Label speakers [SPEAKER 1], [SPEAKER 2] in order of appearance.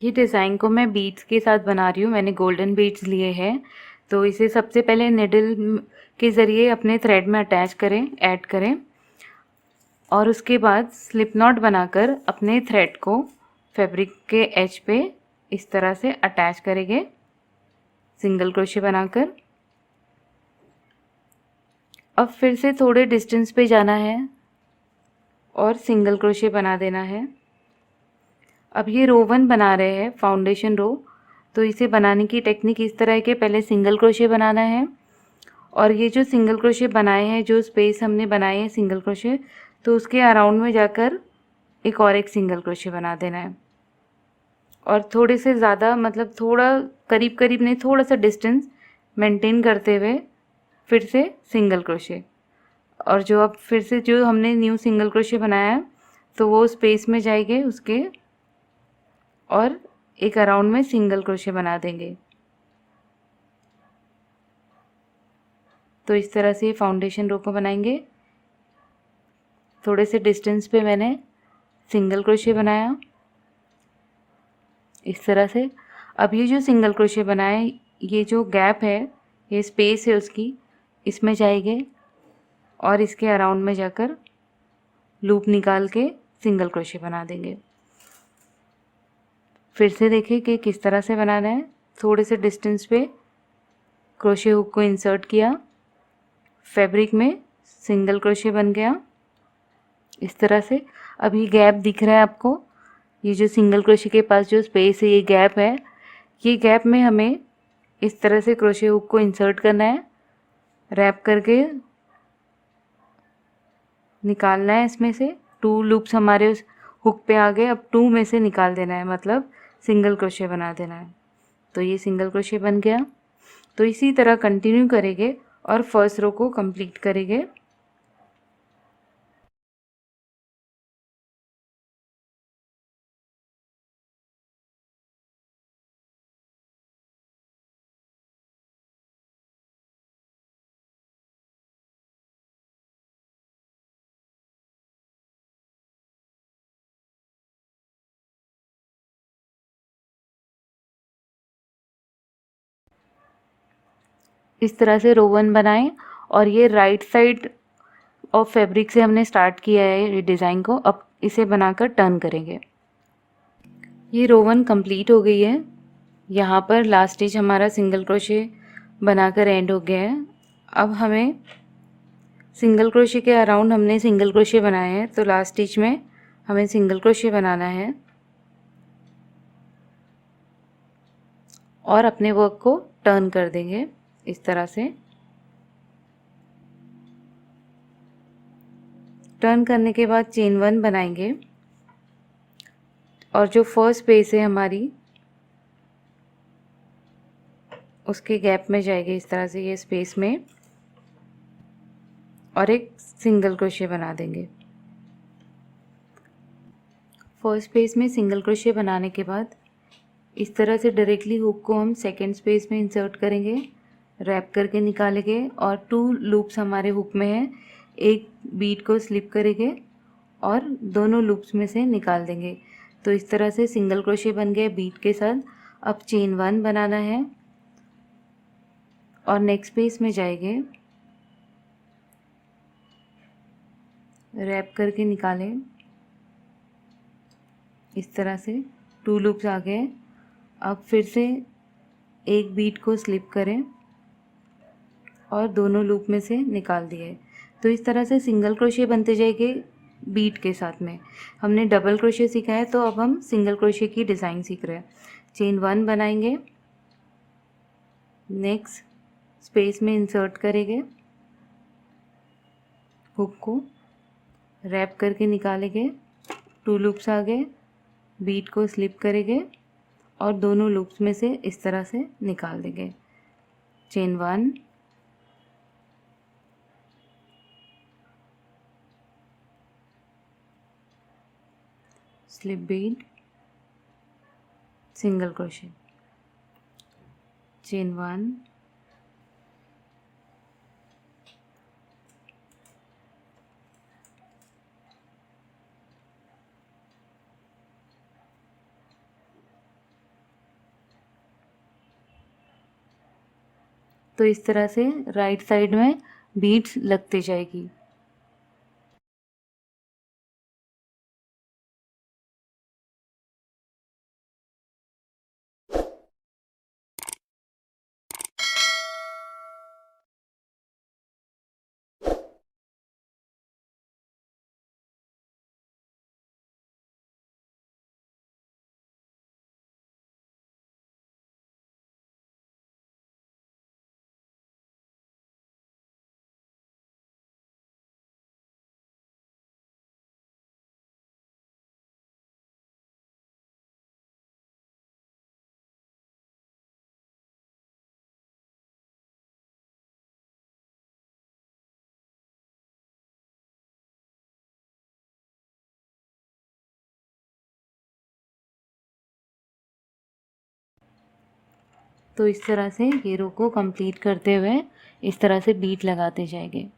[SPEAKER 1] ये डिज़ाइन को मैं बीड्स के साथ बना रही हूँ। मैंने गोल्डन बीड्स लिए हैं, तो इसे सबसे पहले निडल के ज़रिए अपने थ्रेड में अटैच करें, ऐड करें और उसके बाद स्लिप नॉट बनाकर अपने थ्रेड को फैब्रिक के एज पे इस तरह से अटैच करेंगे सिंगल क्रोशे बनाकर। अब फिर से थोड़े डिस्टेंस पे जाना है और सिंगल क्रोशे बना देना है। अब ये रो 1 बना रहे हैं, फाउंडेशन रो, तो इसे बनाने की टेक्निक इस तरह है कि पहले सिंगल क्रोशे बनाना है और ये जो सिंगल क्रोशे बनाए हैं, जो स्पेस हमने बनाए हैं सिंगल क्रोशे, तो उसके अराउंड में जाकर एक सिंगल क्रोशे बना देना है और थोड़े से ज़्यादा, मतलब थोड़ा करीब करीब नहीं, थोड़ा सा डिस्टेंस मेंटेन करते हुए फिर से सिंगल क्रोशे। और जो अब फिर से जो हमने न्यू सिंगल क्रोशे बनाया है, तो वो स्पेस में जाएंगे उसके और एक अराउंड में सिंगल क्रोशे बना देंगे। तो इस तरह से फाउंडेशन रो को बनाएंगे। थोड़े से डिस्टेंस पे मैंने सिंगल क्रोशे बनाया इस तरह से। अब ये जो सिंगल क्रोशे बनाए, ये जो गैप है, ये स्पेस है उसकी, इसमें जाएंगे और इसके अराउंड में जाकर लूप निकाल के सिंगल क्रोशे बना देंगे। फिर से देखिए कि किस तरह से बनाना है। थोड़े से डिस्टेंस पे क्रोशे हुक को इंसर्ट किया, फैब्रिक में सिंगल क्रोशे बन गया इस तरह से। अब ये गैप दिख रहा है आपको, ये जो सिंगल क्रोशे के पास जो स्पेस है, ये गैप है। ये गैप में हमें इस तरह से क्रोशे हुक को इंसर्ट करना है, रैप करके निकालना है इसमें से। 2 लूप्स हमारे उस हुक पे आ गए, अब 2 में से निकाल देना है, मतलब सिंगल क्रोशे बना देना है। तो ये सिंगल क्रोशे बन गया। तो इसी तरह कंटिन्यू करेंगे और फर्स्ट रो को कंप्लीट करेंगे। इस तरह से रो 1 बनाएं और ये राइट साइड और फैब्रिक से हमने स्टार्ट किया है ये डिज़ाइन को। अब इसे बनाकर टर्न करेंगे। ये रो 1 कंप्लीट हो गई है। यहाँ पर लास्ट स्टिच हमारा सिंगल क्रोशे बनाकर एंड हो गया है। अब हमें सिंगल क्रोशे के अराउंड हमने सिंगल क्रोशे बनाए हैं, तो लास्ट स्टिच में हमें सिंगल क्रोशे बनाना है और अपने वर्क को टर्न कर देंगे इस तरह से। टर्न करने के बाद चेन 1 बनाएंगे और जो फर्स्ट स्पेस है हमारी, उसके गैप में जाएगी इस तरह से, ये स्पेस में, और एक सिंगल क्रोशे बना देंगे। फर्स्ट स्पेस में सिंगल क्रोशे बनाने के बाद इस तरह से डायरेक्टली हुक को हम सेकेंड स्पेस में इंसर्ट करेंगे, रैप करके निकालेंगे और 2 लूप्स हमारे हुक में हैं, एक बीट को स्लिप करेंगे और दोनों लूप्स में से निकाल देंगे। तो इस तरह से सिंगल क्रोशे बन गए बीट के साथ। अब चेन 1 बनाना है और नेक्स्ट स्पेस में जाएंगे, रैप करके निकालें इस तरह से। 2 लूप्स आ गए। अब फिर से एक बीट को स्लिप करें और दोनों लूप में से निकाल दिए। तो इस तरह से सिंगल क्रोशे बनते जाएंगे बीट के साथ में। हमने डबल क्रोशे सीखा है, तो अब हम सिंगल क्रोशे की डिज़ाइन सीख रहे हैं। चेन 1 बनाएंगे, नेक्स्ट स्पेस में इंसर्ट करेंगे हुक को, रैप करके निकालेंगे, 2 लूप्स आ गए, बीट को स्लिप करेंगे और दोनों लूप्स में से इस तरह से निकाल देंगे। Chain 1, slip beat, single crochet, chain 1, तो इस तरह से राइट साइड में बीड्स लगते जाएगी। तो इस तरह से ये रो को कंप्लीट करते हुए इस तरह से बीट लगाते जाएंगे।